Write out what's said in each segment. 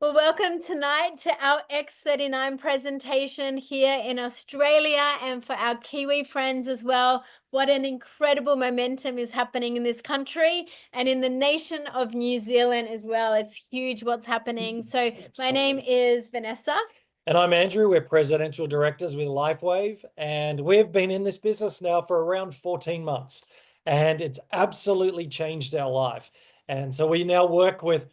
Well, welcome tonight to our X39 presentation here in Australia and for our Kiwi friends as well. What an incredible momentum is happening in this country and in the nation of New Zealand as well. It's huge what's happening. So, my name is Vanessa. And I'm Andrew. We're presidential directors with Lifewave, and we've been in this business now for around 14 months, and it's absolutely changed our life. And so we now work with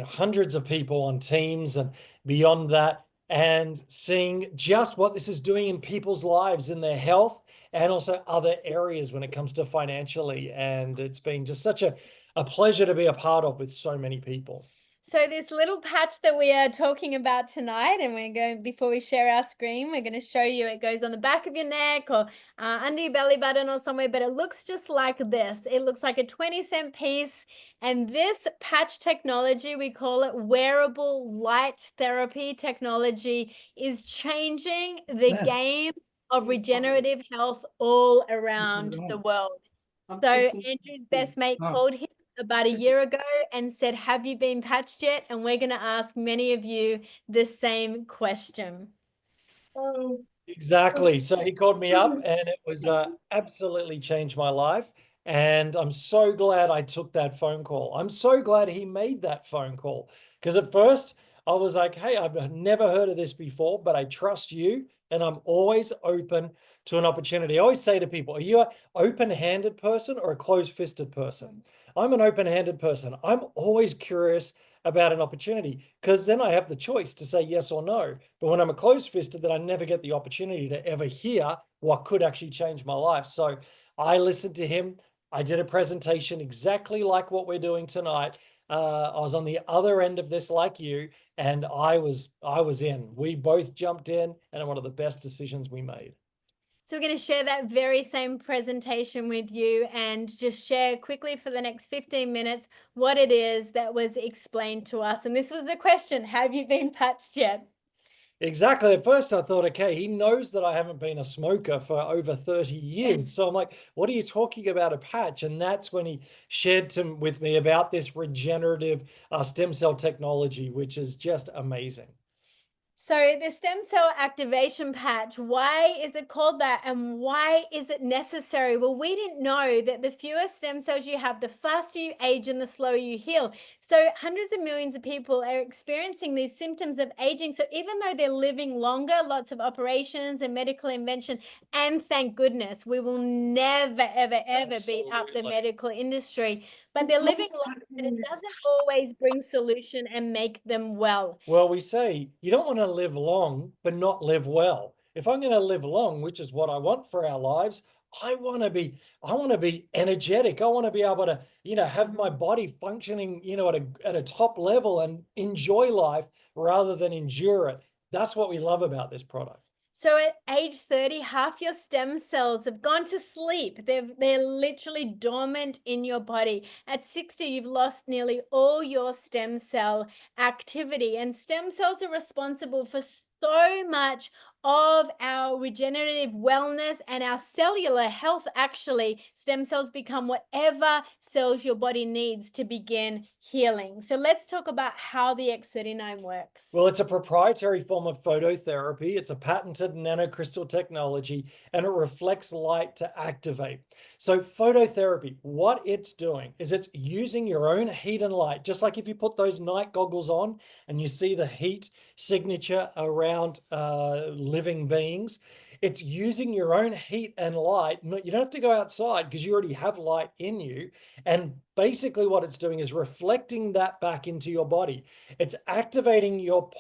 hundreds of people on teams and beyond that, and seeing just what this is doing in people's lives, in their health, and also other areas when it comes to financially. And it's been just such a pleasure to be a part of with so many people. So this little patch that we are talking about tonight, and we're going, before we share our screen, we're going to show you, it goes on the back of your neck or under your belly button or somewhere, but it looks just like this. It looks like a 20-cent piece. And this patch technology, we call it wearable light therapy technology, is changing the game of regenerative health all around the world. So Andrew's best mate called him about a year ago and said, have you been patched yet? And we're going to ask many of you the same question. Exactly. So he called me up and it was absolutely changed my life. And I'm so glad I took that phone call. I'm so glad he made that phone call. Because at first I was like, hey, I've never heard of this before, but I trust you and I'm always open to an opportunity. I always say to people, are you an open-handed person or a closed-fisted person? I'm an open-handed person. I'm always curious about an opportunity because then I have the choice to say yes or no. But when I'm a closed-fisted, then I never get the opportunity to ever hear what could actually change my life. So I listened to him. I did a presentation exactly like what we're doing tonight. I was on the other end of this like you, and I was in. We both jumped in, and one of the best decisions we made. So we're going to share that very same presentation with you and just share quickly for the next 15 minutes what it is that was explained to us. And this was the question, have you been patched yet? Exactly. At first, I thought, okay, he knows that I haven't been a smoker for over 30 years. So I'm like, what are you talking about, a patch? And that's when he shared with me about this regenerative stem cell technology, which is just amazing. So the stem cell activation patch, why is it called that and why is it necessary? Well, we didn't know that the fewer stem cells you have, the faster you age and the slower you heal. So hundreds of millions of people are experiencing these symptoms of aging. So even though they're living longer, lots of operations and medical invention, and thank goodness, we will never, ever, ever beat up the medical industry, but they're living longer, but it doesn't always bring solution and make them well. Well, we say you don't want to live long, but not live well. If I'm going to live long, which is what I want for our lives, I want to be energetic. I want to be able to, have my body functioning, at a top level and enjoy life rather than endure it. That's what we love about this product. So at age 30, half your stem cells have gone to sleep. They're literally dormant in your body. At 60, you've lost nearly all your stem cell activity. And stem cells are responsible for so much of our regenerative wellness and our cellular health. Actually, stem cells become whatever cells your body needs to begin healing. So let's talk about how the X39 works. Well, it's a proprietary form of phototherapy. It's a patented nanocrystal technology and it reflects light to activate. So, phototherapy, what it's doing is it's using your own heat and light, just like if you put those night goggles on and you see the heat signature around living beings. It's using your own heat and light. You don't have to go outside because you already have light in you. And basically, what it's doing is reflecting that back into your body. It's activating your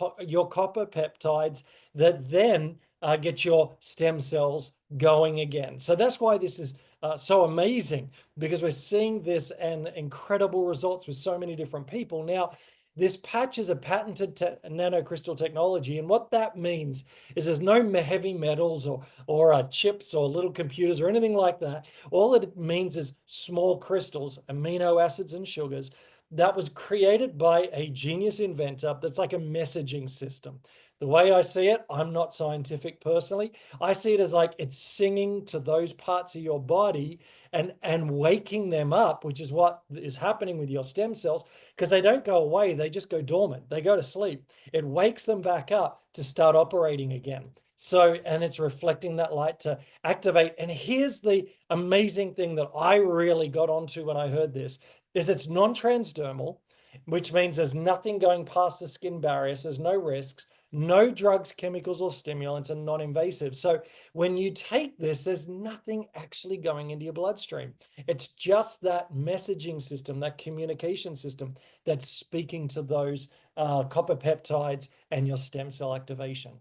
copper peptides that then get your stem cells going again. So that's why this is so amazing, because we're seeing this and incredible results with so many different people. Now, this patch is a patented nanocrystal technology, and what that means is there's no heavy metals or chips or little computers or anything like that. All it means is small crystals, amino acids and sugars, that was created by a genius inventor that's like a messaging system. The way I see it, I'm not scientific personally. I see it as like it's singing to those parts of your body and waking them up, which is what is happening with your stem cells, because they don't go away, they just go dormant. They go to sleep. It wakes them back up to start operating again. So, and it's reflecting that light to activate. And here's the amazing thing that I really got onto when I heard this is it's non-transdermal, which means there's nothing going past the skin barriers, there's no risks, no drugs, chemicals, or stimulants, and non-invasive. So when you take this, there's nothing actually going into your bloodstream. It's just that messaging system, that communication system that's speaking to those copper peptides and your stem cell activation.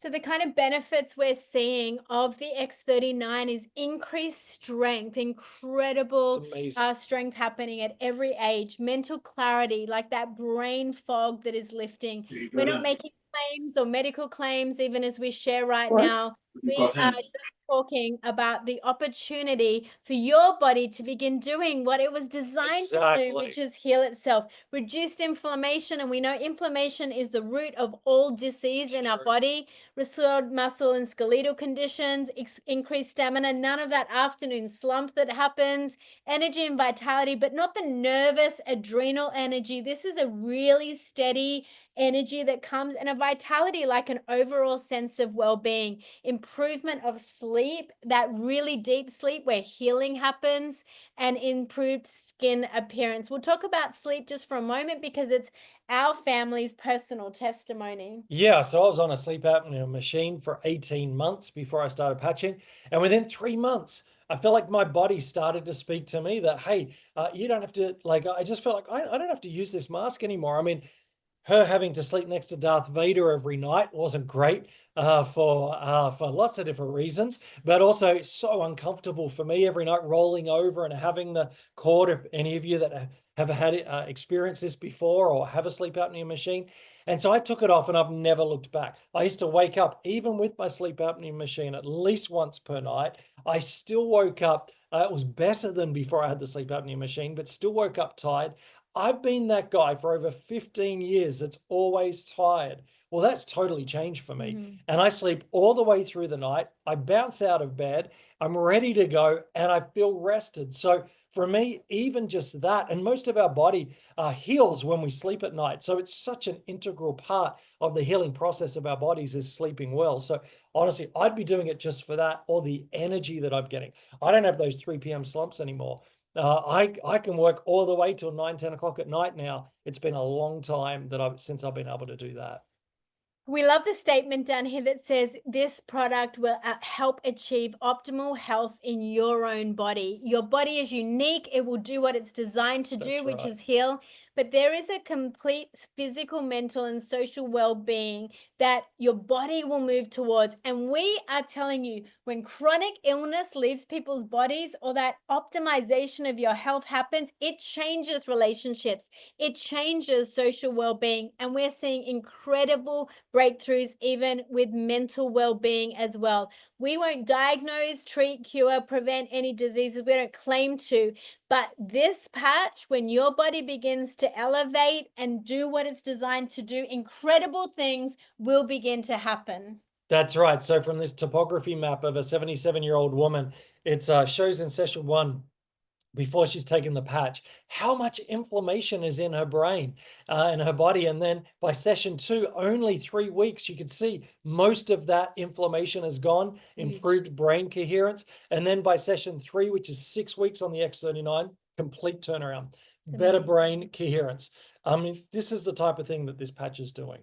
So the kind of benefits we're seeing of the X39 is increased strength, It's incredible amazing. strength happening at every age, mental clarity, like that brain fog that is lifting. We're not making claims or medical claims, even as we share right now. We are just talking about the opportunity for your body to begin doing what it was designed to do, which Exactly. is heal itself. Reduced inflammation, and we know inflammation is the root of all disease in our True. body. Restored muscle and skeletal conditions, increased stamina, none of that afternoon slump that happens, energy and vitality, but not the nervous adrenal energy. This is a really steady energy that comes, and a vitality, like an overall sense of well-being, improvement of sleep, that really deep sleep where healing happens, and improved skin appearance. We'll talk about sleep just for a moment because it's our family's personal testimony. Yeah, so I was on a sleep apnea machine for 18 months before I started patching. And within 3 months, I felt like my body started to speak to me that, hey, you don't have to, like, I just felt like I don't have to use this mask anymore. I mean, her having to sleep next to Darth Vader every night wasn't great for lots of different reasons, but also so uncomfortable for me every night rolling over and having the cord. If any of you that have had experienced this before or have a sleep apnea machine, and so I took it off and I've never looked back. I used to wake up even with my sleep apnea machine at least once per night. I still woke up. It was better than before I had the sleep apnea machine, but still woke up tired. I've been that guy for over 15 years that's always tired. Well, that's totally changed for me. Mhm. And I sleep all the way through the night. I bounce out of bed, I'm ready to go, and I feel rested. So for me, even just that, and most of our body heals when we sleep at night. So it's such an integral part of the healing process of our bodies is sleeping well. So honestly, I'd be doing it just for that or the energy that I'm getting. I don't have those 3 p.m. slumps anymore. I can work all the way till 9, 10 o'clock at night now. It's been a long time that since I've been able to do that. We love the statement down here that says this product will help achieve optimal health in your own body. Your body is unique. It will do what it's designed to do, That's which right. is heal. But there is a complete physical, mental, and social well being that your body will move towards. And we are telling you, when chronic illness leaves people's bodies or that optimization of your health happens, it changes relationships, it changes social well being. And we're seeing incredible breakthroughs even with mental well-being as well. We won't diagnose, treat, cure, prevent any diseases. We don't claim to, but this patch, when your body begins to elevate and do what it's designed to do, incredible things will begin to happen. That's right. So from this topography map of a 77-year-old woman, it shows in session one before she's taken the patch, how much inflammation is in her brain and her body. And then by session two, only 3 weeks, you could see most of that inflammation is gone, Huge. improved brain coherence. And then by session three, which is 6 weeks on the X39, complete turnaround, It's better amazing. brain coherence. I mean, this is the type of thing that this patch is doing.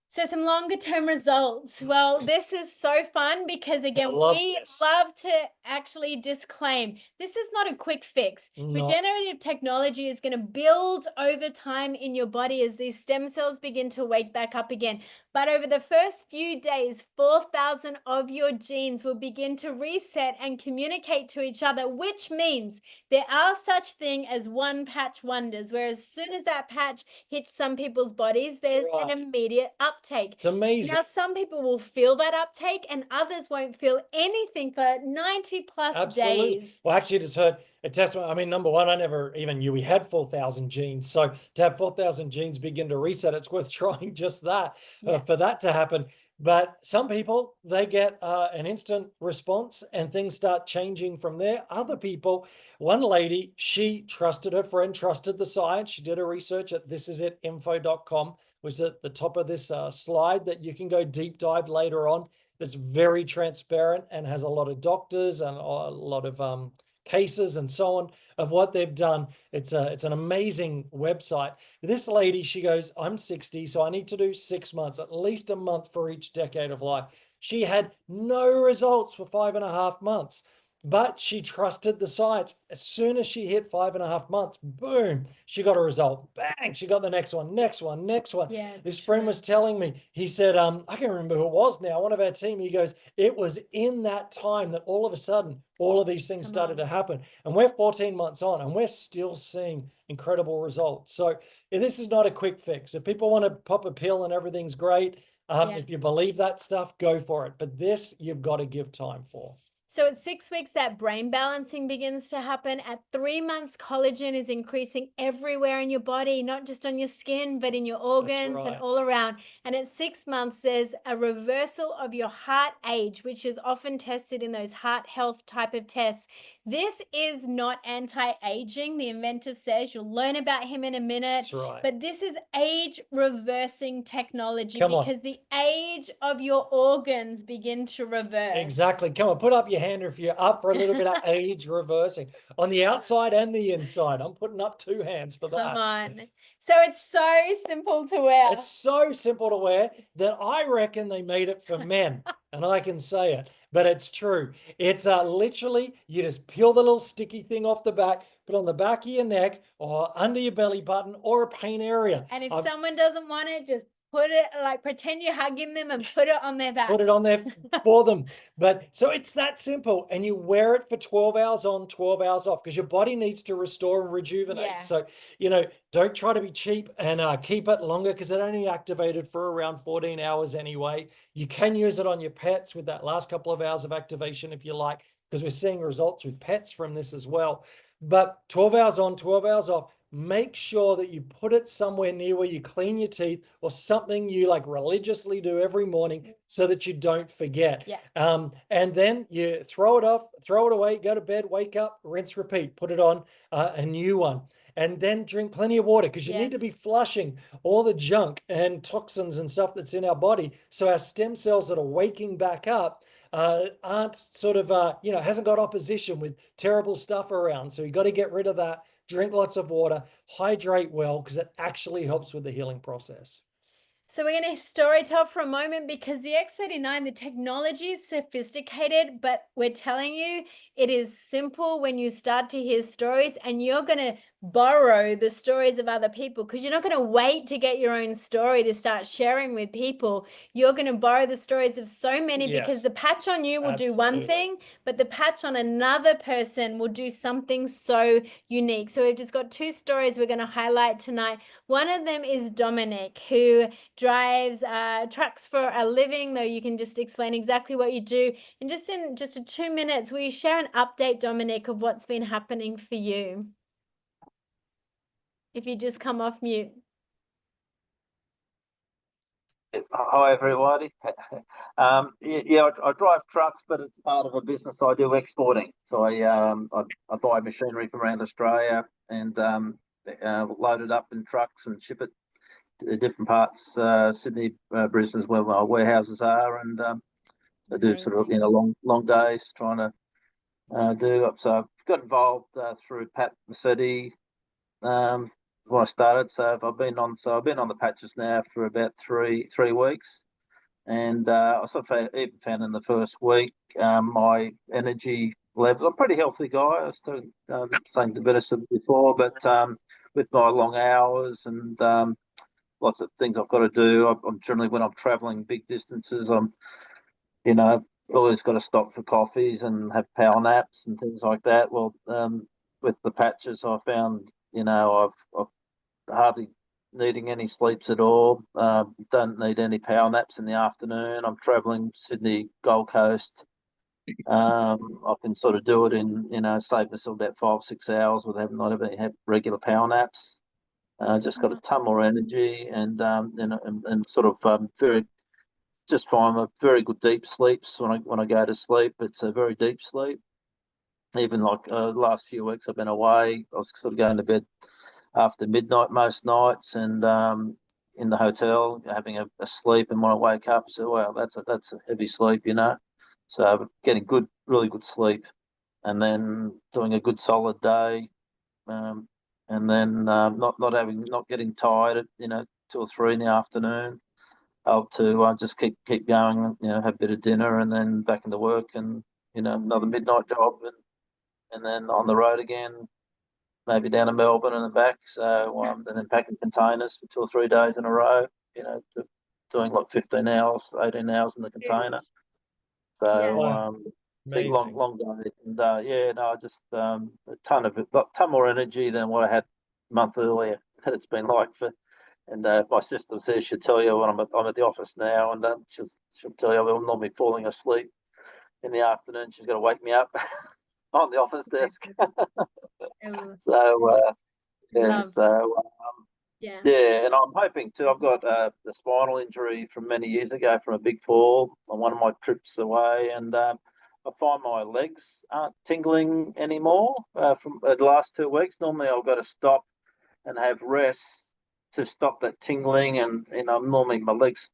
So some longer term results. Well, this is so fun because I again, love we this. love to actually disclaim this is not a quick fix. Not Regenerative technology is going to build over time in your body as these stem cells begin to wake back up again. But over the first few days, 4,000 of your genes will begin to reset and communicate to each other, which means there are such thing as one patch wonders, where as soon as that patch hits some people's bodies, That's there's an right. immediate uptake. It's amazing. Now, some people will feel that uptake and others won't feel anything for 90 plus Absolutely. days. Well, actually, just heard a testament. I mean, number one, I never even knew we had 4,000 genes. So to have 4,000 genes begin to reset, it's worth trying just that for that to happen. But some people, they get an instant response and things start changing from there. Other people, one lady, she trusted her friend, trusted the science. She did her research at thisisitinfo.com, which is at the top of this slide that you can go deep dive later on. That's very transparent and has a lot of doctors and a lot of cases and so on of what they've done. It's an amazing website. This lady, she goes, I'm 60, so I need to do 6 months, at least a month for each decade of life. She had no results for 5.5 months, but she trusted the science. As soon as she hit 5.5 months, boom, she got a result. Bang, she got the next one, next one, next one. Yeah, this friend was telling me, he said, I can't remember who it was now, one of our team, he goes, it was in that time that all of a sudden, all of these things started to happen. And we're 14 months on and we're still seeing incredible results. So this is not a quick fix. If people want to pop a pill and everything's great, if you believe that stuff, go for it. But this, you've got to give time for. So at 6 weeks, that brain balancing begins to happen. At 3 months, collagen is increasing everywhere in your body, not just on your skin, but in your organs and all around. And at 6 months, there's a reversal of your heart age, which is often tested in those heart health type of tests. This is not anti-aging. The inventor says, you'll learn about him in a minute. That's right. But this is age reversing technology because the age of your organs begin to reverse. Exactly. Come on, put up your hand if you're up for a little bit of age reversing on the outside and the inside. I'm putting up 2 hands for that. Come on. So it's so simple to wear. It's so simple to wear that I reckon they made it for men. And I can say it, but it's true. It's literally, you just peel the little sticky thing off the back, put on the back of your neck or under your belly button or a pain area. And if someone doesn't want it, just put it, like pretend you're hugging them and put it on their back. Put it on there for them. But so it's that simple. And you wear it for 12 hours on, 12 hours off, because your body needs to restore and rejuvenate. So, don't try to be cheap and keep it longer, because it only activated for around 14 hours anyway. You can use it on your pets with that last couple of hours of activation if you like, because we're seeing results with pets from this as well. But 12 hours on, 12 hours off. Make sure that you put it somewhere near where you clean your teeth, or something you like religiously do every morning so that you don't forget. And then you throw it off, throw it away, go to bed, wake up, rinse, repeat, put it on a new one. And then drink plenty of water, because you need to be flushing all the junk and toxins and stuff that's in our body, so our stem cells that are waking back up aren't sort of, hasn't got opposition with terrible stuff around. So you got to get rid of that. Drink lots of water, hydrate well, because it actually helps with the healing process. So we're going to story tell for a moment, because the X39, the technology is sophisticated, but we're telling you it is simple when you start to hear stories, and you're going to borrow the stories of other people, because you're not going to wait to get your own story to start sharing with people. You're going to borrow the stories of so many, because the patch on you will do one thing, but the patch on another person will do something so unique. So we've just got 2 stories we're going to highlight tonight. One of them is Dominic, who drives trucks for a living, though you can just explain exactly what you do. And just in just 2 minutes, will you share an update, Dominic, of what's been happening for you? If you just come off mute. Hi, everybody. I drive trucks, but it's part of a business I do exporting. So I buy machinery from around Australia and load it up in trucks and ship it to different parts, Sydney, Brisbane is where my warehouses are, and I do sort of long days trying to do. So I've got involved through Pat Massetti when I started. So I've been on the patches now for about three weeks, and I sort of even found in the first week my energy levels. I'm a pretty healthy guy. I was saying to Vanessa before, but with my long hours and lots of things I've got to do. I'm generally, when I'm traveling big distances, I'm, always got to stop for coffees and have power naps and things like that. Well, with the patches, I found, I've hardly needing any sleeps at all. Don't need any power naps in the afternoon. I'm traveling Sydney, Gold Coast. I can sort of do it in, save myself about 5-6 hours without not having to have regular power naps. Just got a ton more energy and sort of very, just find a very good deep sleeps when I go to sleep. It's a very deep sleep. Even like last few weeks I've been away, I was sort of going to bed after midnight most nights, and in the hotel having a sleep, and when I wake up, so wow, that's a heavy sleep, So getting really good sleep, and then doing a good solid day, and then not getting tired at 2 or 3 in the afternoon. Able to just keep going, have a bit of dinner, and then back into work, and another midnight job, and then on the road again, maybe down to Melbourne and then back. So and then packing containers for 2 or 3 days in a row. Doing like 15 hours, 18 hours in the container. So Wow. big long day, and I just a ton more energy than what I had a month earlier. That it's been like for. And my sister says she'll tell you when I'm at the office now, and she'll tell you I'm normally falling asleep in the afternoon. She's got to wake me up on the office desk. So and I'm hoping too. I've got a spinal injury from many years ago from a big fall on one of my trips away, and I find my legs aren't tingling anymore from the last 2 weeks. Normally I've got to stop and have rest to stop that tingling, and normally my legs,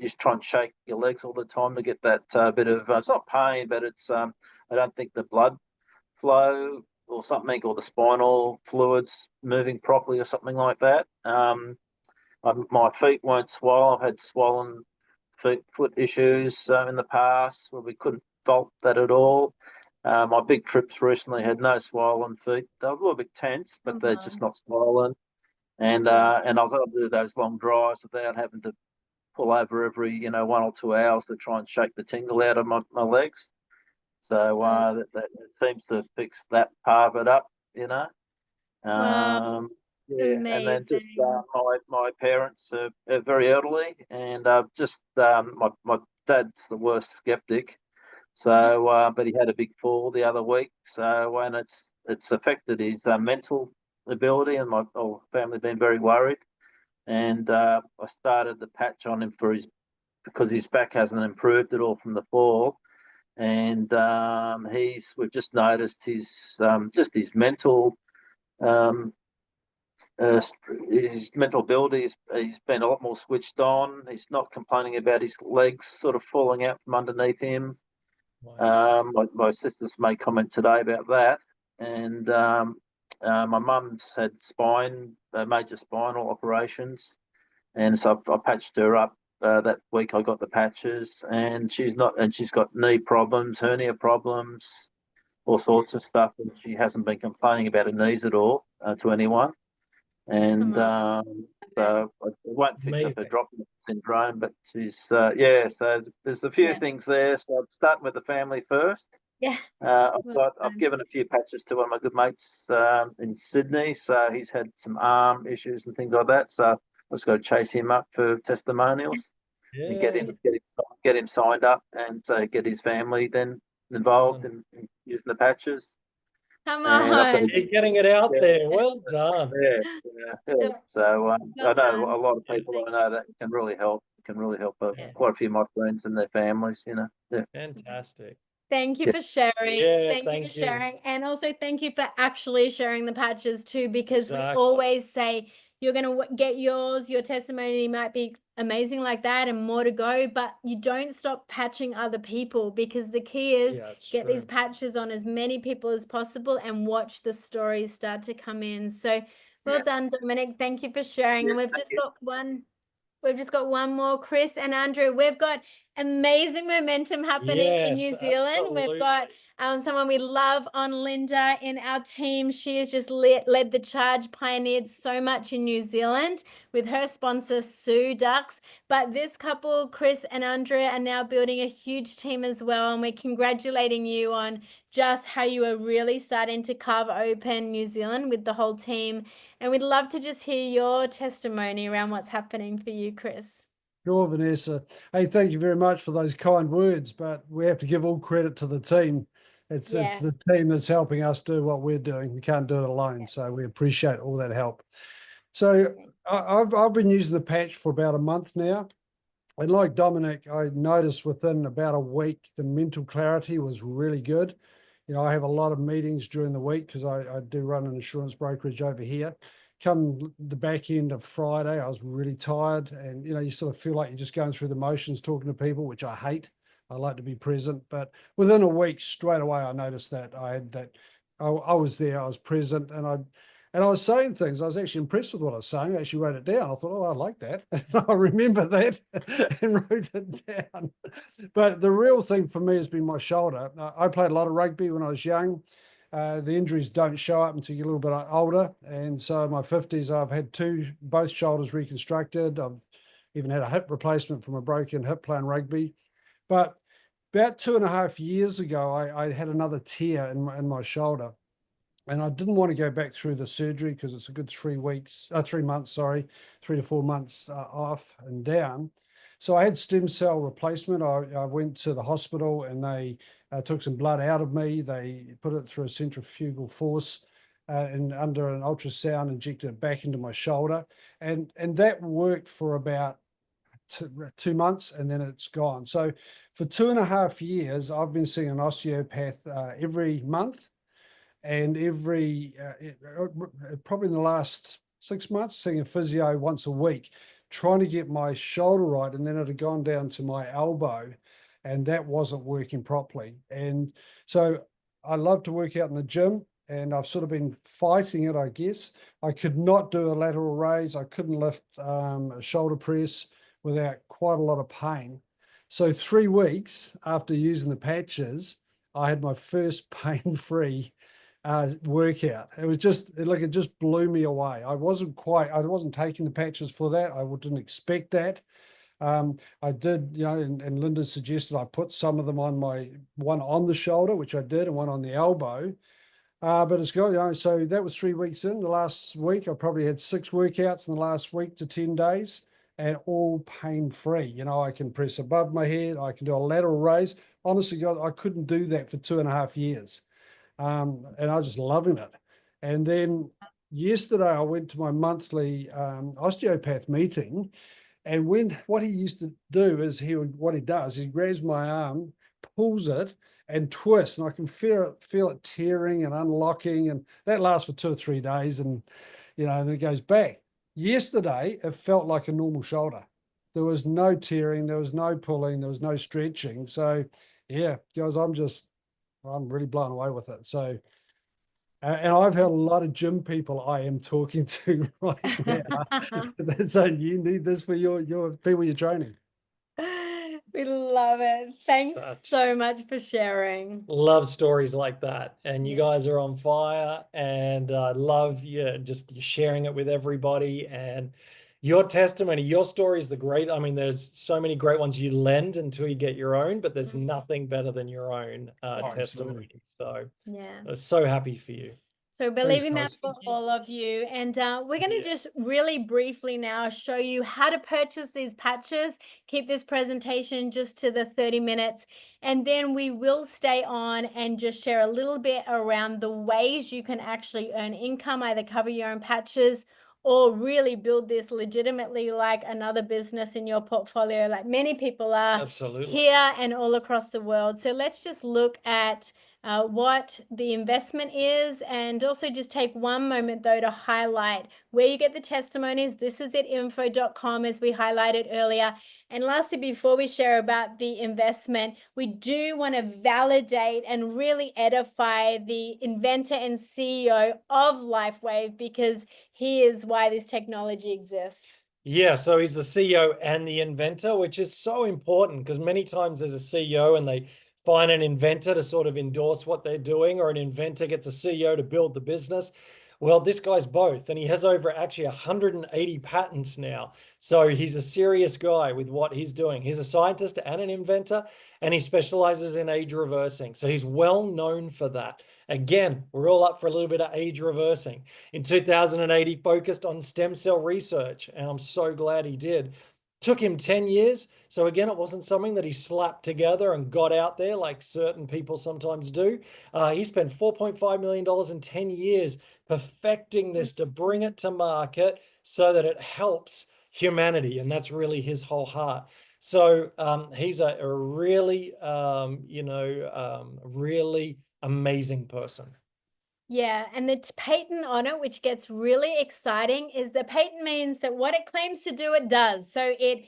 just try and shake your legs all the time to get that bit of it's not pain, but it's I don't think the blood flow or something, or the spinal fluids moving properly or something like that. My feet won't swell. I've had swollen foot issues in the past where we couldn't fault that at all. My big trips recently had no swollen feet. They were a little bit tense, but they're just not swollen. And I was able to do those long drives without having to pull over every 1 or 2 hours to try and shake the tingle out of my legs. So that seems to fix that part of it up, Wow. And then just my parents are very elderly, and just my dad's the worst skeptic. So, but he had a big fall the other week. So, and it's affected his mental ability, and my whole family been very worried. And I started the patch on him because his back hasn't improved at all from the fall, and we've just noticed his mental his mental ability. He's been a lot more switched on. He's not complaining about his legs sort of falling out from underneath him. Wow. My sisters made comment today about that, and my mum's had major spinal operations, and so I patched her up that week. I got the patches, and she's got knee problems, hernia problems, all sorts of stuff, and she hasn't been complaining about her knees at all to anyone. And so I won't fix up her drop syndrome, but she's so there's a few things there. So I'm starting with the family first. I've given a few patches to one of my good mates in Sydney, so he's had some arm issues and things like that. So I've just got to chase him up for testimonials and get him signed up, and get his family then involved in using the patches. Come on. You're getting it out there. Well done. Yeah. So I know a lot of people I know that can really help. Quite a few of my friends and their families. Yeah. Fantastic. Thank you for sharing. Thank you for sharing. And also thank you for actually sharing the patches too, because we always say you're going to get yours. Your testimony might be amazing like that and more to go, but you don't stop patching other people, because the key is get these patches on as many people as possible and watch the stories start to come in. So well done, Dominic. Thank you for sharing. And we've just got one more, Chris and Andrew. We've got amazing momentum happening in New Zealand. Absolutely. We've got someone we love on Linda in our team. She has just led the charge, pioneered so much in New Zealand with her sponsor, Sue Ducks. But this couple, Chris and Andrea, are now building a huge team as well. And we're congratulating you on just how you are really starting to carve open New Zealand with the whole team. And we'd love to just hear your testimony around what's happening for you, Chris. Sure, Vanessa. Hey, thank you very much for those kind words, but we have to give all credit to the team. It's the team that's helping us do what we're doing. We can't do it alone, so we appreciate all that help. So I've been using the patch for about a month now, and like Dominic, I noticed within about a week the mental clarity was really good. You know, I have a lot of meetings during the week because I do run an insurance brokerage over here. Come the back end of Friday, I was really tired, and you sort of feel like you're just going through the motions talking to people, which I hate. I like to be present, but within a week, straight away, I noticed that I had that. I was there, I was present, and I was saying things. I was actually impressed with what I was saying. I actually wrote it down. I thought, oh, I like that. I remember that and wrote it down. But the real thing for me has been my shoulder. I played a lot of rugby when I was young. The injuries don't show up until you're a little bit older. And so in my 50s, I've had both shoulders reconstructed. I've even had a hip replacement from a broken hip playing rugby. But about 2.5 years ago, I had another tear in my shoulder. And I didn't want to go back through the surgery because it's a good 3 months, 3 to 4 months off and down. So I had stem cell replacement. I went to the hospital and they took some blood out of me. They put it through a centrifugal force and under an ultrasound injected it back into my shoulder. And that worked for about 2 months and then it's gone. So for 2.5 years, I've been seeing an osteopath every month. And probably in the last 6 months, seeing a physio once a week, trying to get my shoulder right. And then it had gone down to my elbow and that wasn't working properly. And so I love to work out in the gym and I've sort of been fighting it, I guess. I could not do a lateral raise. I couldn't lift a shoulder press without quite a lot of pain. So 3 weeks after using the patches, I had my first pain-free workout. It was just like, it just blew me away. I wasn't taking the patches for that. I didn't expect that. I did, and Linda suggested I put some of them on one on the shoulder, which I did, and one on the elbow. But it's got, so that was 3 weeks in. The last week, I probably had 6 workouts in the last week to 10 days and all pain-free. I can press above my head. I can do a lateral raise. Honestly, God, I couldn't do that for 2.5 years. And I was just loving it. And then yesterday I went to my monthly osteopath meeting, and what he used to do is he grabs my arm, pulls it and twists, and I can feel it tearing and unlocking, and that lasts for 2 or 3 days, and then it goes back. Yesterday it felt like a normal shoulder. There was no tearing, there was no pulling, there was no stretching. So yeah, guys, I'm really blown away with it. So, and I've had a lot of gym people I am talking to right now that saying you need this for your people you're training. We love it. Thanks so much for sharing. Love stories like that. And you guys are on fire, and I love you just sharing it with everybody. And your testimony, your story is there's so many great ones you lend until you get your own, but there's nothing better than your own testimony. So yeah, I'm so happy for you. So believing that for all of you. And we're going to just really briefly now show you how to purchase these patches. Keep this presentation just to the 30 minutes. And then we will stay on and just share a little bit around the ways you can actually earn income, either cover your own patches or really build this legitimately like another business in your portfolio, like many people are here and all across the world. So let's just look at what the investment is, and also just take one moment though to highlight where you get the testimonies. This is at info.com, as we highlighted earlier. And lastly, before we share about the investment, we do want to validate and really edify the inventor and CEO of Lifewave, because he is why this technology exists. Yeah, so he's the CEO and the inventor, which is so important, because many times there's a CEO and they find an inventor to sort of endorse what they're doing, or an inventor gets a CEO to build the business. Well, this guy's both, and he has over actually 180 patents now. So he's a serious guy with what he's doing. He's a scientist and an inventor, and he specializes in age reversing. So he's well known for that. Again, we're all up for a little bit of age reversing. In 2008, he focused on stem cell research, and I'm so glad he did. Took him 10 years. So again, it wasn't something that he slapped together and got out there like certain people sometimes do. He spent $4.5 million in 10 years perfecting this to bring it to market so that it helps humanity. And that's really his whole heart. So he's a really, really amazing person. Yeah, and the patent on it, which gets really exciting, is the patent means that what it claims to do, it does. So it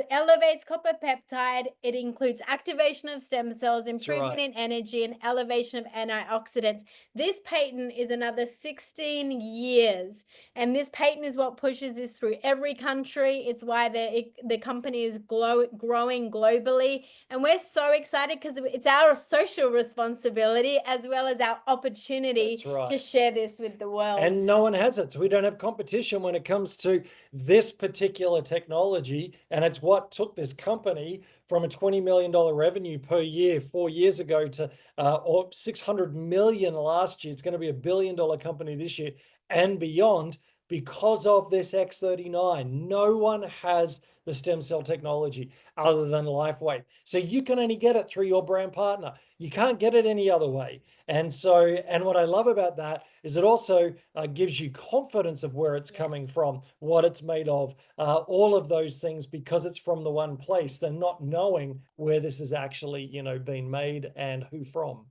elevates copper peptide. It includes activation of stem cells, improvement in energy, and elevation of antioxidants. This patent is another 16 years. And this patent is what pushes this through every country. It's why the company is growing globally. And we're so excited because it's our social responsibility as well as our opportunity to share this with the world. And no one has it. So we don't have competition when it comes to this particular technology. And it's what took this company from a $20 million revenue per year 4 years ago to or 600 million last year. It's going to be $1 billion company this year and beyond because of this X39. No one has the stem cell technology other than Lifewave. So you can only get it through your brand partner. You can't get it any other way. And so, and what I love about that is it also gives you confidence of where it's coming from, what it's made of, all of those things, because it's from the one place. They're not knowing where this is actually, being made and who from.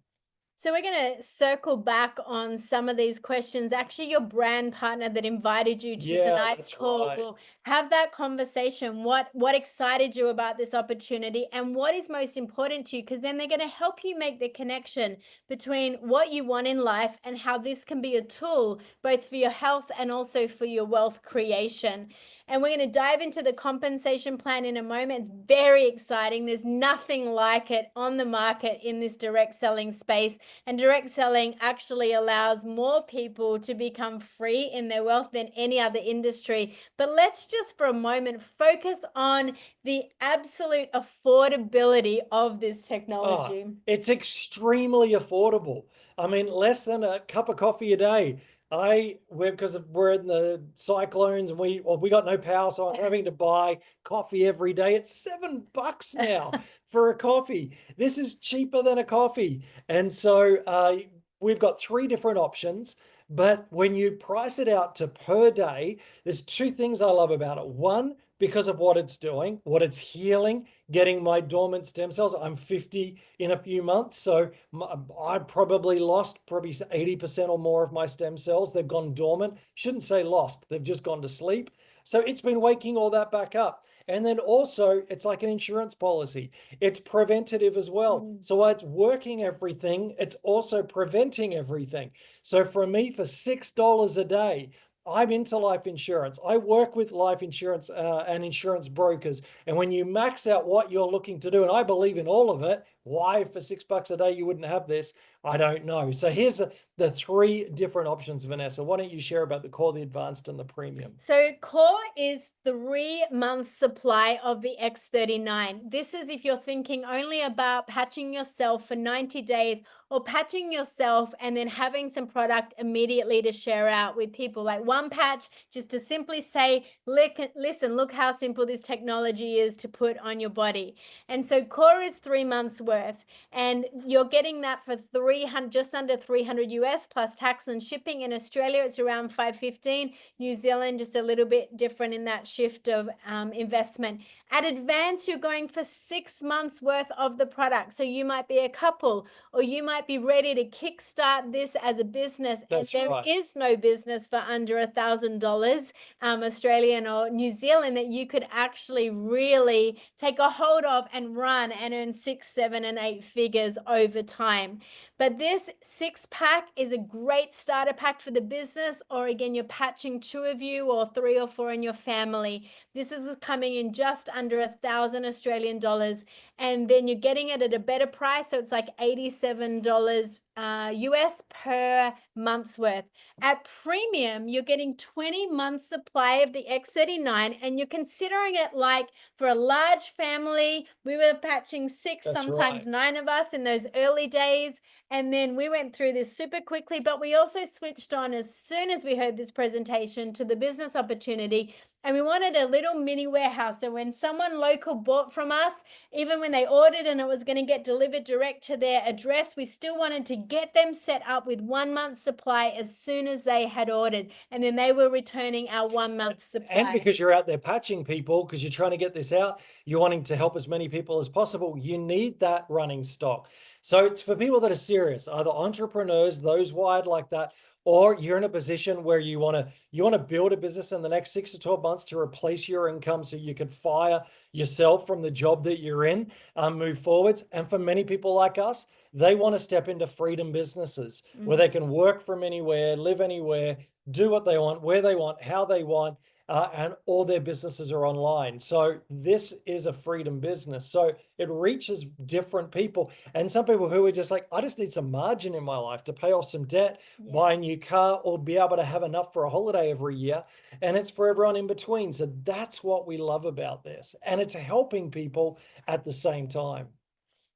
So we're going to circle back on some of these questions. Actually, your brand partner that invited you to tonight's call will have that conversation. What excited you about this opportunity and what is most important to you? Because then they're going to help you make the connection between what you want in life and how this can be a tool both for your health and also for your wealth creation. And we're going to dive into the compensation plan in a moment. It's very exciting. There's nothing like it on the market in this direct selling space. And direct selling actually allows more people to become free in their wealth than any other industry. But let's just for a moment focus on the absolute affordability of this technology. It's extremely affordable. I mean, less than a cup of coffee a day. Because we're in the cyclones and we got no power, so I'm having to buy coffee every day. It's $7 now for a coffee. This is cheaper than a coffee. And so we've got 3 different options. But when you price it out to per day, there's 2 things I love about it. One, because of what it's doing, what it's healing, getting my dormant stem cells. I'm 50 in a few months, so I probably lost 80% or more of my stem cells. They've gone dormant. Shouldn't say lost. They've just gone to sleep. So it's been waking all that back up. And then also, it's like an insurance policy. It's preventative as well. So while it's working everything, it's also preventing everything. So for me, for $6 a day, I'm into life insurance. I work with life insurance and insurance brokers. And when you max out what you're looking to do, and I believe in all of it, why for $6 a day you wouldn't have this, I don't know. So here's the 3 different options, Vanessa. Why don't you share about the core, the advanced, and the premium? So core is 3 months supply of the X39. This is if you're thinking only about patching yourself for 90 days or patching yourself and then having some product immediately to share out with people. Like one patch, just to simply say, listen, look how simple this technology is to put on your body. And so core is 3 months worth, and you're getting that for just under 300 US plus tax and shipping. In Australia, it's around 515. New Zealand, just a little bit different in that shift of investment. At advance, you're going for 6 months worth of the product. So you might be a couple, or you might be ready to kickstart this as a business. That's and there is no business for under $1,000 Australian or New Zealand that you could actually really take a hold of and run and earn 6, 7, and 8 figures over time. But this 6-pack is a great starter pack for the business, or again, you're patching 2 of you or 3 or 4 in your family. This is coming in just under 1,000 Australian dollars. And then you're getting it at a better price. So it's like $87 US per month's worth. At premium, you're getting 20 months supply of the X39, and you're considering it like for a large family. We were patching 6, That's sometimes right. 9 of us in those early days. And then we went through this super quickly, but we also switched on as soon as we heard this presentation to the business opportunity. And we wanted a little mini warehouse. So when someone local bought from us, even when they ordered and it was going to get delivered direct to their address, we still wanted to get them set up with 1 month's supply as soon as they had ordered. And then they were returning our 1 month's supply. And because you're out there patching people, because you're trying to get this out, you're wanting to help as many people as possible, you need that running stock. So it's for people that are serious, either entrepreneurs, those wired like that, or you're in a position where you want to build a business in the next 6 to 12 months to replace your income so you can fire yourself from the job that you're in, move forwards. And for many people like us, they want to step into freedom businesses where they can work from anywhere, live anywhere, do what they want, where they want, how they want, and all their businesses are online. So this is a freedom business. So it reaches different people. And some people who are just like, I just need some margin in my life to pay off some debt, buy a new car, or be able to have enough for a holiday every year. And it's for everyone in between. So that's what we love about this. And it's helping people at the same time.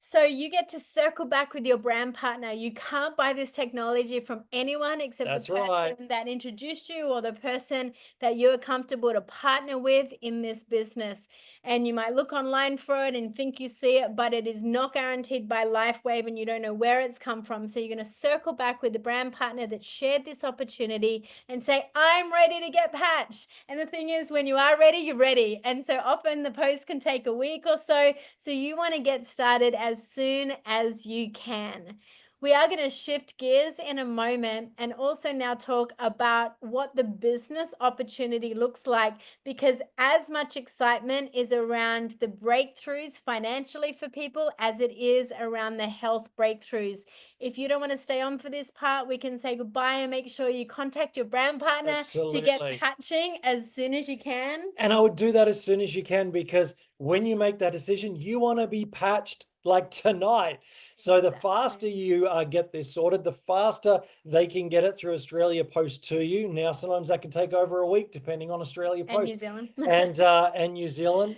So you get to circle back with your brand partner. You can't buy this technology from anyone except That's the person right. that introduced you or the person that you're comfortable to partner with in this business. And you might look online for it and think you see it, but it is not guaranteed by Lifewave and you don't know where it's come from. So you're going to circle back with the brand partner that shared this opportunity and say, I'm ready to get patched. And the thing is, when you are ready, you're ready. And so often the post can take a week or so. So you want to get started as soon as you can. We are going to shift gears in a moment and also now talk about what the business opportunity looks like, because as much excitement is around the breakthroughs financially for people as it is around the health breakthroughs. If you don't want to stay on for this part, we can say goodbye and make sure you contact your brand partner to get patching as soon as you can. And I would do that as soon as you can, because when you make that decision, you want to be patched like tonight. So the faster you get this sorted, the faster they can get it through Australia Post to you. Now, sometimes that can take over a week, depending on Australia Post. And New Zealand. and New Zealand,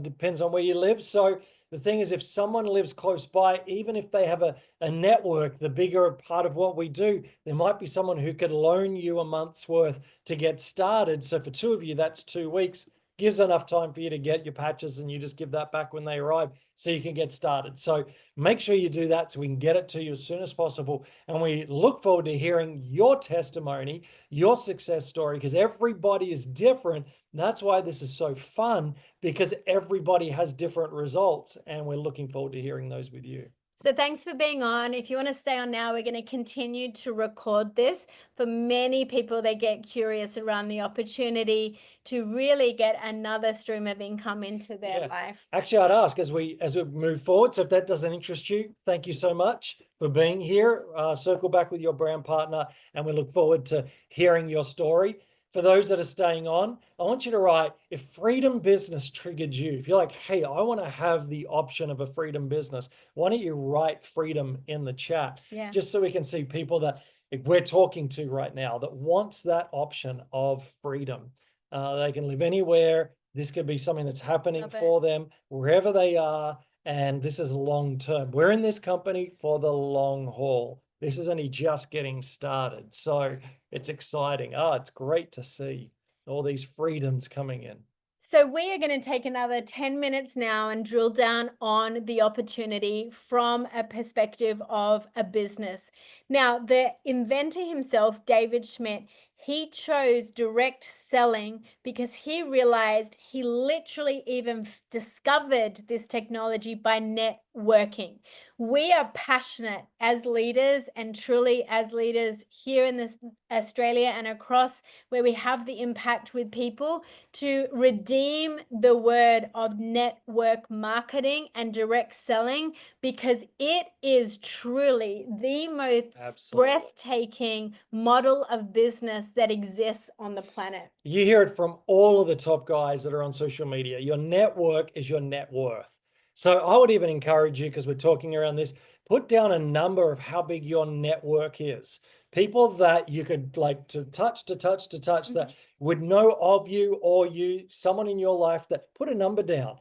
depends on where you live. So the thing is, if someone lives close by, even if they have a network, the bigger part of what we do, there might be someone who could loan you a month's worth to get started. So for 2 of you, that's 2 weeks. Gives enough time for you to get your patches, and you just give that back when they arrive so you can get started. So make sure you do that so we can get it to you as soon as possible. And we look forward to hearing your testimony, your success story, because everybody is different. That's why this is so fun, because everybody has different results, and we're looking forward to hearing those with you. So thanks for being on. If you want to stay on now, we're going to continue to record this for many people that get curious around the opportunity to really get another stream of income into their life. Actually, I'd ask as we move forward. So if that doesn't interest you, thank you so much for being here. Circle back with your brand partner, and we look forward to hearing your story. For those that are staying on, I want you to write, if freedom business triggered you, if you're like, hey, I want to have the option of a freedom business, why don't you write freedom in the chat? Just so we can see people that we're talking to right now that wants that option of freedom. They can live anywhere. This could be something that's happening for them wherever they are. And this is long term. We're in this company for the long haul. This is only just getting started. So it's exciting. It's great to see all these freedoms coming in. So we are going to take another 10 minutes now and drill down on the opportunity from a perspective of a business. Now, the inventor himself, David Schmidt, he chose direct selling because he realized he literally even discovered this technology by networking. We are passionate as leaders, and truly as leaders here in this Australia and across where we have the impact with people, to redeem the word of network marketing and direct selling, because it is truly the most breathtaking model of business that exists on the planet. You hear it from all of the top guys that are on social media. Your network is your net worth. So I would even encourage you, because we're talking around this, put down a number of how big your network is. People that you could like to touch that would know of you, or you, someone in your life, that put a number down.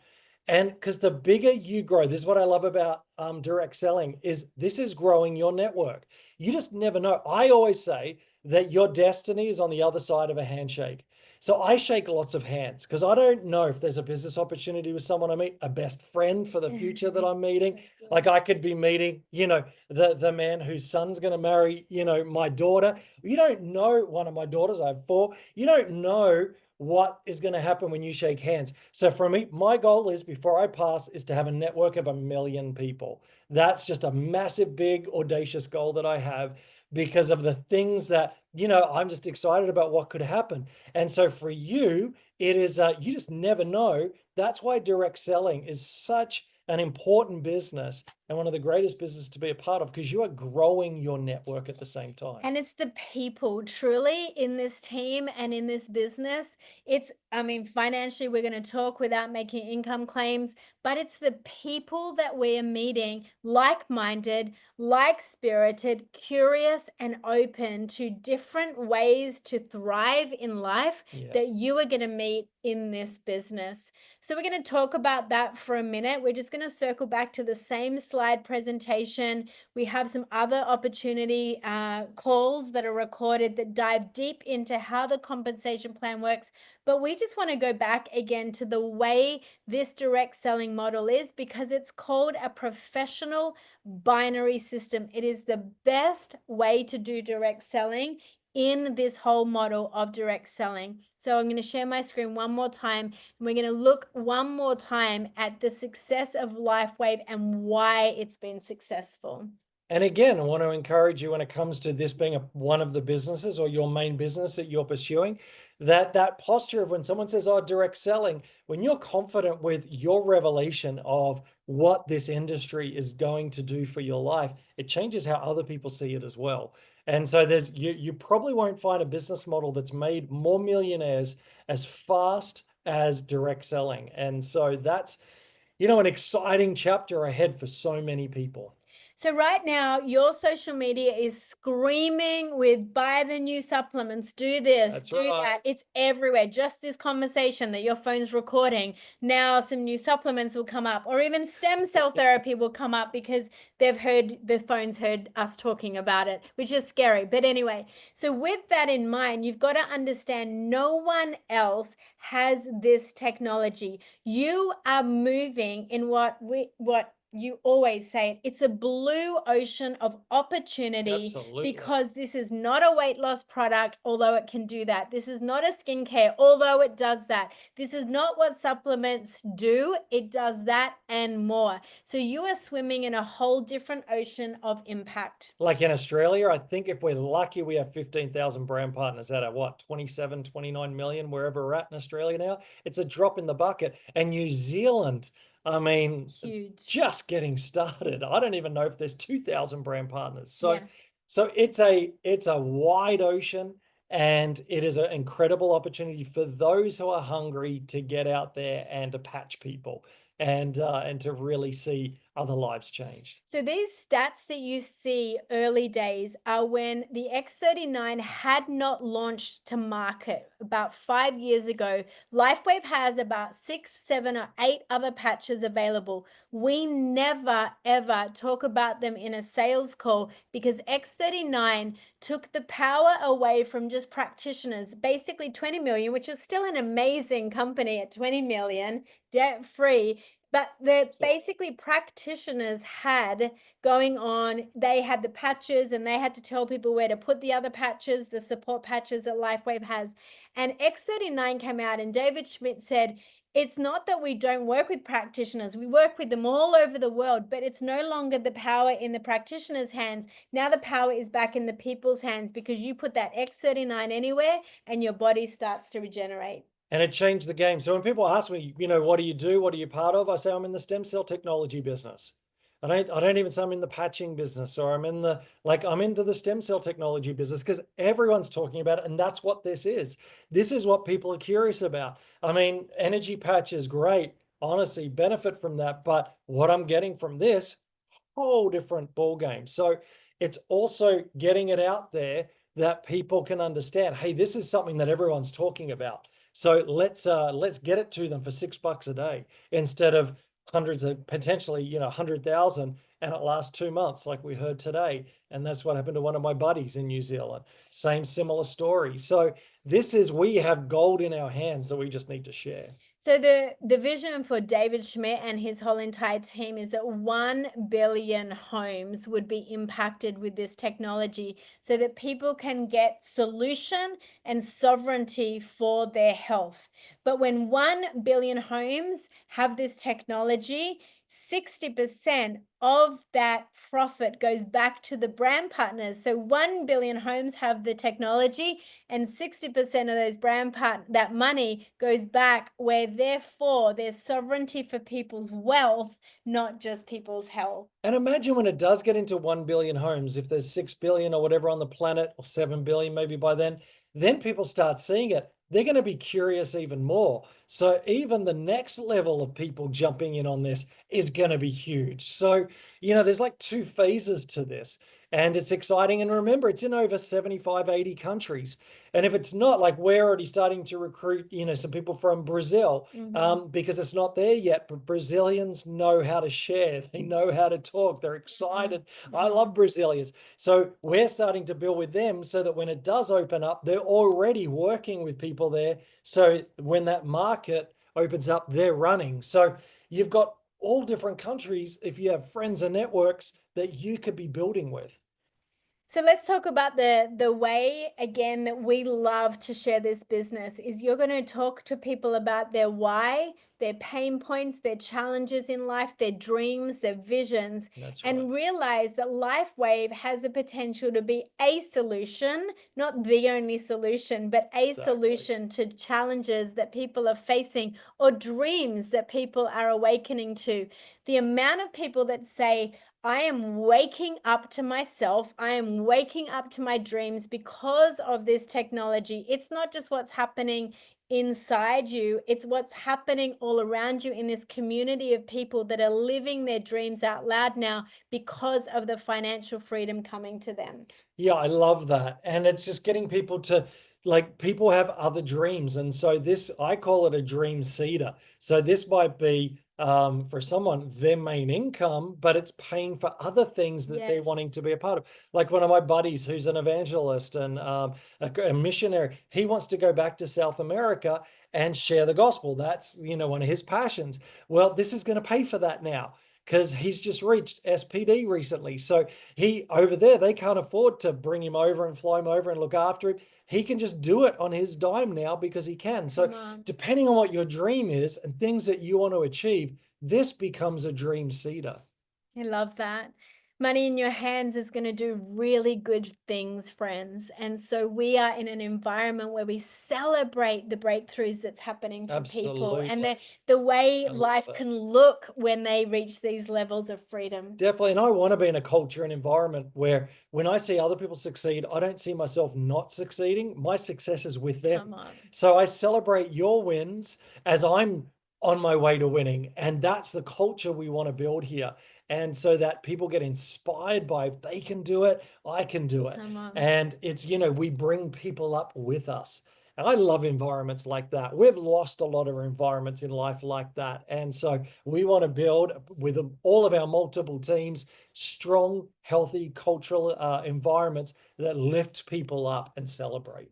And because the bigger you grow, this is what I love about direct selling, is this is growing your network. You just never know. I always say that your destiny is on the other side of a handshake. So I shake lots of hands because I don't know if there's a business opportunity with someone I meet, a best friend for the future that I'm meeting. Like I could be meeting, the man whose son's going to marry, my daughter. You don't know, one of my daughters, I have 4. You don't know what is going to happen when you shake hands. So for me, my goal is, before I pass, is to have a network of 1 million people. That's just a massive, big, audacious goal that I have, because of the things that, I'm just excited about what could happen. And so for you, it is, you just never know. That's why direct selling is such an important business and one of the greatest businesses to be a part of, because you are growing your network at the same time. And it's the people truly in this team and in this business. It's, financially, we're going to talk without making income claims, but it's the people that we are meeting, like-minded, like-spirited, curious, and open to different ways to thrive in life that you are going to meet in this business. So we're going to talk about that for a minute. We're just going to circle back to the same slide presentation. We have some other opportunity calls that are recorded that dive deep into how the compensation plan works. But we just want to go back again to the way this direct selling model is, because it's called a professional binary system. It is the best way to do direct selling in this whole model of direct selling. So I'm going to share my screen one more time, and we're going to look one more time at the success of Lifewave and why it's been successful. And again, I want to encourage you, when it comes to this being one of the businesses or your main business that you're pursuing, that posture of when someone says, oh, direct selling, when you're confident with your revelation of what this industry is going to do for your life, it changes how other people see it as well. And so you probably won't find a business model that's made more millionaires as fast as direct selling. And so that's, an exciting chapter ahead for so many people. So right now, your social media is screaming with buy the new supplements, do this, do that. It's everywhere. Just this conversation that your phone's recording, now some new supplements will come up, or even stem cell therapy will come up because the phone's heard us talking about it, which is scary. But anyway, so with that in mind, you've got to understand no one else has this technology. You are moving in what you always say, it's a blue ocean of opportunity. Absolutely. Because this is not a weight loss product, although it can do that. This is not a skincare, although it does that. This is not what supplements do. It does that and more. So you are swimming in a whole different ocean of impact. Like in Australia, I think if we're lucky, we have 15,000 brand partners out of what, 27, 29 million, wherever we're at in Australia now. It's a drop in the bucket. And New Zealand, huge, just getting started. I don't even know if there's 2,000 brand partners. So, yeah. So it's a wide ocean, and it is an incredible opportunity for those who are hungry to get out there and to patch people and to really see other lives changed. So these stats that you see early days are when the X39 had not launched to market about 5 years ago. Lifewave has about 6, 7, or 8 other patches available. We never, ever talk about them in a sales call because X39 took the power away from just practitioners, basically 20 million, which is still an amazing company at 20 million, debt-free. But the basically practitioners had going on, they had the patches and they had to tell people where to put the other patches, the support patches that Lifewave has. And X39 came out and David Schmidt said, it's not that we don't work with practitioners. We work with them all over the world, but it's no longer the power in the practitioners' hands. Now the power is back in the people's hands because you put that X39 anywhere and your body starts to regenerate. And it changed the game. So when people ask me, what do you do? What are you part of? I say, I'm in the stem cell technology business. I don't even say I'm in the patching business, or I'm into the stem cell technology business, because everyone's talking about it. And that's what this is. This is what people are curious about. Energy patch is great, honestly, benefit from that. But what I'm getting from this, whole different ball game. So it's also getting it out there that people can understand, hey, this is something that everyone's talking about. So let's get it to them for $6 a day instead of hundreds of potentially, 100,000, and it lasts 2 months, like we heard today. And that's what happened to one of my buddies in New Zealand. Same similar story. So we have gold in our hands that we just need to share. So the vision for David Schmidt and his whole entire team is that 1 billion homes would be impacted with this technology so that people can get solution and sovereignty for their health. But when 1 billion homes have this technology, 60% of that profit goes back to the brand partners. So 1 billion homes have the technology, and 60% of those that money goes back, where therefore there's sovereignty for people's wealth, not just people's health. And imagine when it does get into 1 billion homes, if there's 6 billion or whatever on the planet, or 7 billion maybe by then people start seeing it. They're going to be curious even more. So even the next level of people jumping in on this is going to be huge. So, there's like 2 phases to this, and it's exciting. And remember, it's in over 75, 80 countries. And if it's not, like, we're already starting to recruit, some people from Brazil, because it's not there yet, but Brazilians know how to share. They know how to talk. They're excited. I love Brazilians. So we're starting to build with them so that when it does open up, they're already working with people there. So when that market opens up, they're running. So you've got all different countries, if you have friends and networks that you could be building with. So let's talk about the way, again, that we love to share this business is you're going to talk to people about their why, their pain points, their challenges in life, their dreams, their visions, and realize that Lifewave has a potential to be a solution, not the only solution, but a solution to challenges that people are facing or dreams that people are awakening to. The amount of people that say, I am waking up to myself. I am waking up to my dreams because of this technology. It's not just what's happening inside you, it's what's happening all around you in this community of people that are living their dreams out loud now because of the financial freedom coming to them. Yeah, I love that. And it's just getting people to, like, people have other dreams. And so I call it a dream seeder. So this might be for someone their main income, but it's paying for other things that they're wanting to be a part of. Like one of my buddies who's an evangelist and a missionary, he wants to go back to South America and share the gospel. That's, one of his passions. Well, this is going to pay for that now, because he's just reached SPD recently. So over there, they can't afford to bring him over and fly him over and look after him. He can just do it on his dime now because he can. So depending on what your dream is and things that you want to achieve, this becomes a dream seeder. I love that. Money in your hands is going to do really good things, friends. And so we are in an environment where we celebrate the breakthroughs that's happening for people and the way life can look when they reach these levels of freedom. Definitely. And I want to be in a culture and environment where when I see other people succeed, I don't see myself not succeeding. My success is with them. So I celebrate your wins as I'm on my way to winning. And that's the culture we want to build here. And so that people get inspired by, if they can do it, I can do it. And it's, we bring people up with us. And I love environments like that. We've lost a lot of environments in life like that. And so we want to build with all of our multiple teams, strong, healthy cultural environments that lift people up and celebrate.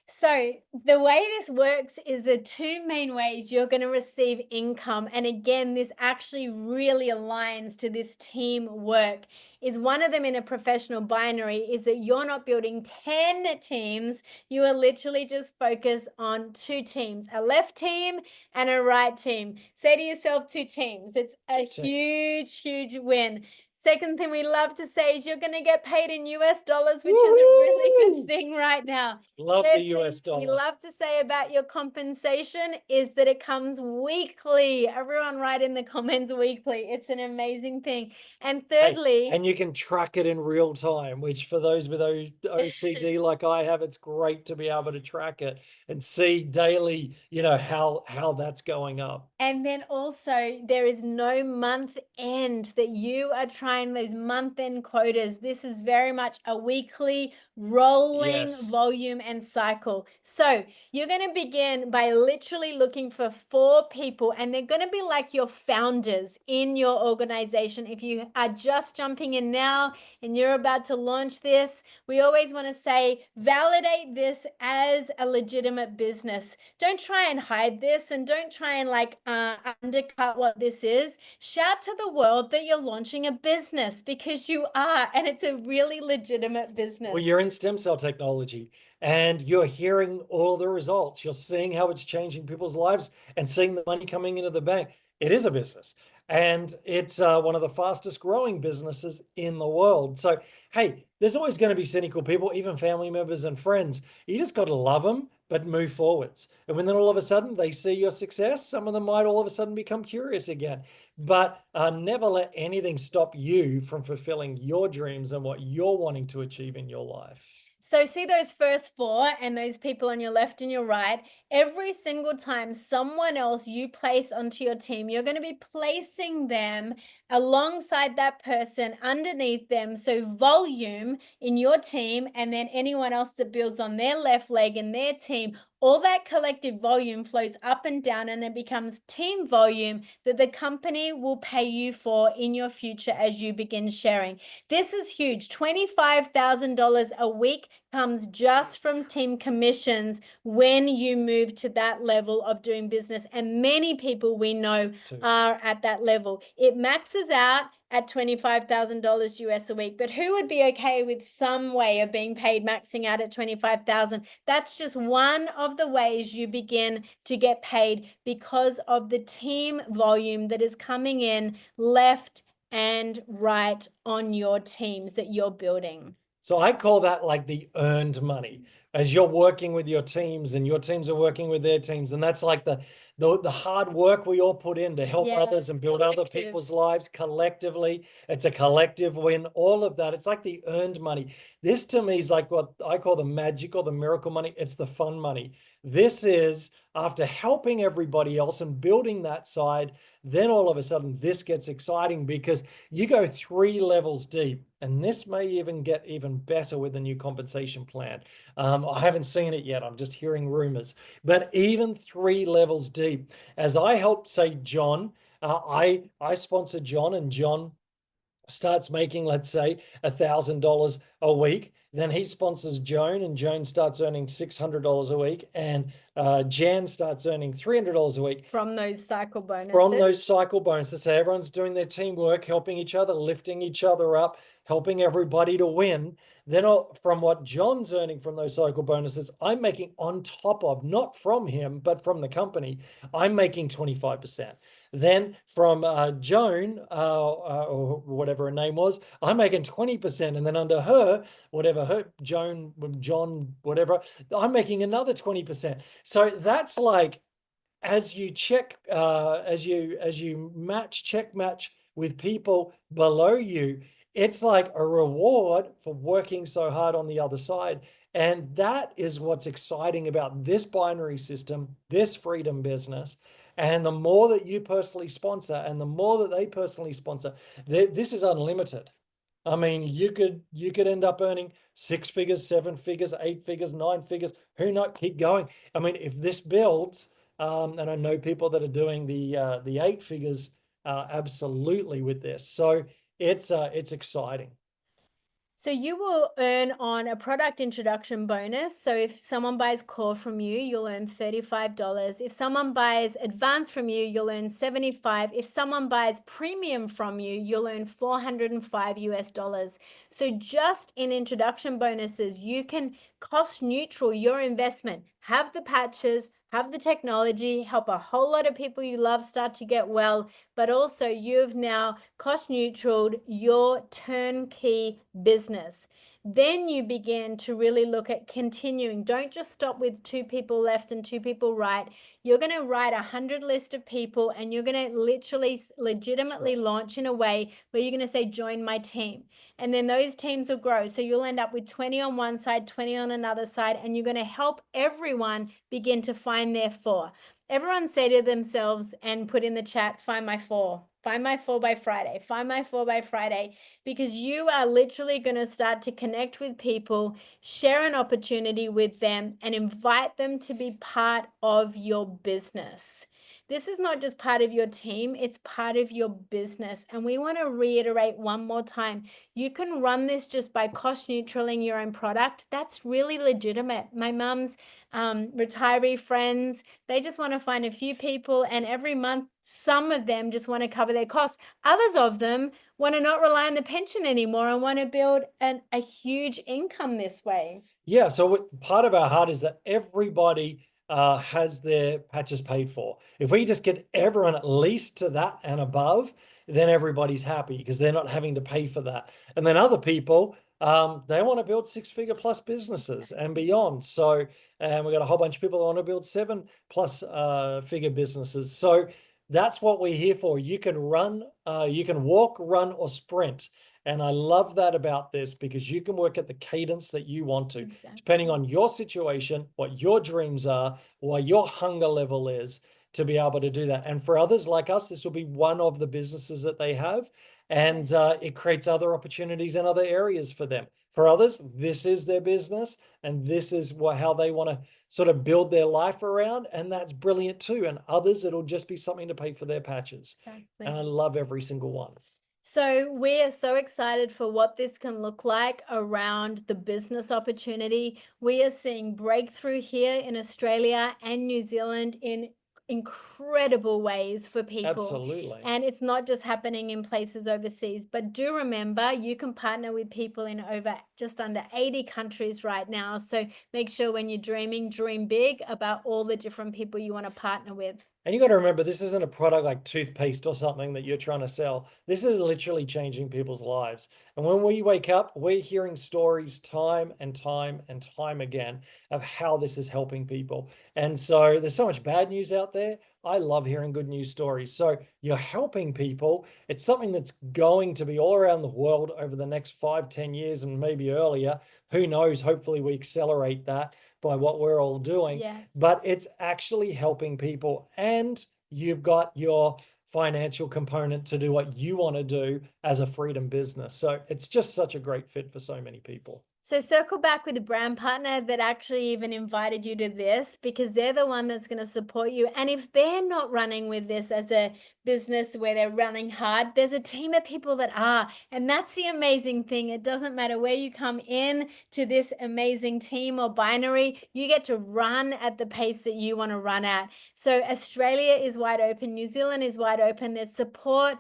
So the way this works is the 2 main ways you're going to receive income. And again, this actually really aligns to this teamwork. Is one of them in a professional binary is that you're not building 10 teams. You are literally just focused on 2 teams, a left team and a right team. Say to yourself 2 teams. It's a huge, huge win. Second thing we love to say is you're going to get paid in US dollars, which is a really good thing right now. Love the US dollar. We love to say about your compensation is that it comes weekly. Everyone write in the comments weekly. It's an amazing thing. And thirdly, and you can track it in real time, which for those with OCD like I have, it's great to be able to track it and see daily, how that's going up. And then also there is no month end that you are trying behind those month-end quotas. This is very much a weekly rolling Yes. volume and cycle. So you're going to begin by literally looking for 4 people, and they're going to be like your founders in your organization. If you are just jumping in now and you're about to launch this, we always want to say, validate this as a legitimate business. Don't try and hide this, and don't try and undercut what this is. Shout to the world that you're launching a business, because you are, and it's a really legitimate business. Well, you're in stem cell technology and you're hearing all the results. You're seeing how it's changing people's lives and seeing the money coming into the bank. It is a business, and it's one of the fastest growing businesses in the world. So, hey, there's always going to be cynical people, even family members and friends. You just got to love them, but move forwards. And when then all of a sudden they see your success, some of them might all of a sudden become curious again. But never let anything stop you from fulfilling your dreams and what you're wanting to achieve in your life. So see those first 4 and those people on your left and your right. Every single time someone else you place onto your team, you're going to be placing them alongside that person, underneath them. So volume in your team, and then anyone else that builds on their left leg in their team, all that collective volume flows up and down, and it becomes team volume that the company will pay you for in your future as you begin sharing. This is huge. $25,000 a week comes just from team commissions when you move to that level of doing business. And many people we know are at that level. It maxes out at $25,000 US a week, but who would be okay with some way of being paid maxing out at 25,000? That's just one of the ways you begin to get paid, because of the team volume that is coming in left and right on your teams that you're building. So I call that like the earned money, as you're working with your teams and your teams are working with their teams. And that's like the hard work we all put in to help others and build other people's lives collectively. It's a collective win, all of that. It's like the earned money. This to me is like what I call the magic or the miracle money. It's the fun money. This is after helping everybody else and building that side, then all of a sudden this gets exciting, because you go 3 levels deep, and this may even get even better with the new compensation plan. I haven't seen it yet. I'm just hearing rumors, but even 3 levels deep. As I helped, say, John, I sponsored John, and John starts making, let's say, $1,000 a week. Then he sponsors Joan, and Joan starts earning $600 a week, and Jan starts earning $300 a week from those cycle bonuses. From those cycle bonuses. So everyone's doing their teamwork, helping each other, lifting each other up, helping everybody to win. Then from what John's earning from those cycle bonuses, I'm making on top of, not from him, but from the company, I'm making 25%. Then from Joan, or whatever her name was, I'm making 20%. And then under her, whatever her, John, whatever, I'm making another 20%. So that's like, as you check, as you check match with people below you, it's like a reward for working so hard on the other side. And that is what's exciting about this binary system, this freedom business. And the more that you personally sponsor and the more that they personally sponsor, this is unlimited. I mean, you could end up earning 6 figures, 7 figures, 8 figures, 9 figures. Who knows? Keep going. I mean, if this builds, and I know people that are doing the 8 figures absolutely with this. So it's exciting. So you will earn on a product introduction bonus. So if someone buys core from you, you'll earn $35. If someone buys advanced from you, you'll earn $75. If someone buys premium from you, you'll earn $405 US. So just in introduction bonuses, you can cost neutral your investment, have the patches, have the technology, help a whole lot of people you love start to get well, but also you've now cost neutraled your turnkey business. Then you begin to really look at continuing. Don't just stop with 2 people left and 2 people right. You're going to write 100 list of people, and you're going to literally legitimately launch in a way where you're going to say, join my team. And then those teams will grow. So you'll end up with 20 on one side, 20 on another side, and you're going to help everyone begin to find their 4. everyone say to themselves and put in the chat, find my 4. Find my 4 by Friday. Find my 4 by Friday, because you are literally going to start to connect with people, share an opportunity with them, and invite them to be part of your business. This is not just part of your team, it's part of your business. And we want to reiterate one more time, you can run this just by cost neutraling your own product. That's really legitimate. My mum's retiree friends, they just want to find a few people, and every month some of them just want to cover their costs. Others of them want to not rely on the pension anymore and want to build a huge income this way. Yeah, so part of our heart is that everybody has their patches paid for. If we just get everyone at least to that and above, then everybody's happy because they're not having to pay for that. And then other people, they want to build 6-figure plus businesses and beyond. So, and we got a whole bunch of people that want to build 7+ figure businesses. So that's what we're here for. You can run, you can walk, run, or sprint. And I love that about this, because you can work at the cadence that you want to, depending on your situation, what your dreams are, what your hunger level is, to be able to do that. And for others like us, this will be one of the businesses that they have, and it creates other opportunities in other areas for them. For others, this is their business, and this is how they want to sort of build their life around, and that's brilliant too. And others, it'll just be something to pay for their patches. And I love every single one. So we are so excited for what this can look like around the business opportunity. We are seeing breakthrough here in Australia and New Zealand in incredible ways for people. Absolutely. And it's not just happening in places overseas, but do remember, you can partner with people in just under 80 countries right now. So make sure when you're dreaming, dream big about all the different people you want to partner with. And you got to remember, this isn't a product like toothpaste or something that you're trying to sell. This is literally changing people's lives. And when we wake up, we're hearing stories time and time and time again of how this is helping people. And so there's so much bad news out there. I love hearing good news stories. So you're helping people. It's something that's going to be all around the world over the next 5-10 years and maybe earlier. Who knows? Hopefully we accelerate that by what we're all doing. Yes. But it's actually helping people, and you've got your financial component to do what you want to do as a freedom business. So it's just such a great fit for so many people. So circle back with the brand partner that actually even invited you to this, because they're the one that's going to support you. And if they're not running with this as a business where they're running hard, there's a team of people that are. And that's the amazing thing. It doesn't matter where you come in to this amazing team or binary, you get to run at the pace that you want to run at. So Australia is wide open. New Zealand is wide open. There's support,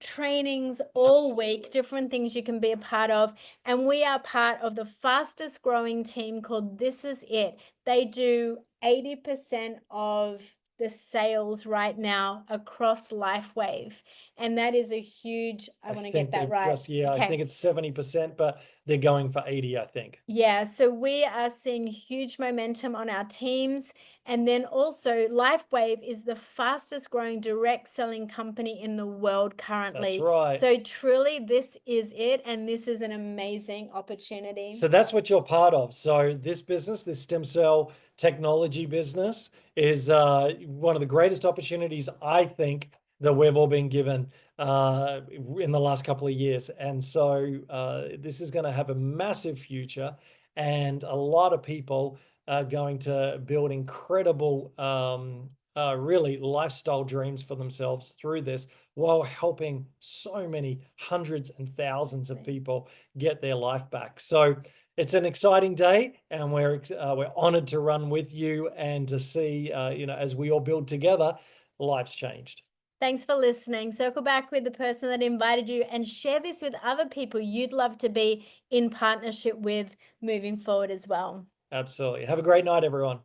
trainings all week, different things you can be a part of. And we are part of the fastest growing team called This Is It. They do 80% of the sales right now across Lifewave. And that is a huge, I want to get that right. Okay. I think it's 70%, but they're going for 80, I think. Yeah, so we are seeing huge momentum on our teams. And then also Lifewave is the fastest growing direct selling company in the world currently. That's right. So truly this is it. And this is an amazing opportunity. So that's what you're part of. So this business, this stem cell technology business, is one of the greatest opportunities, I think, that we've all been given in the last couple of years. And so this is going to have a massive future, and a lot of people are going to build incredible, really lifestyle dreams for themselves through this, while helping so many hundreds and thousands of people get their life back. So it's an exciting day, and we're honored to run with you and to see, as we all build together, lives changed. Thanks for listening. Circle back with the person that invited you and share this with other people you'd love to be in partnership with moving forward as well. Absolutely. Have a great night, everyone.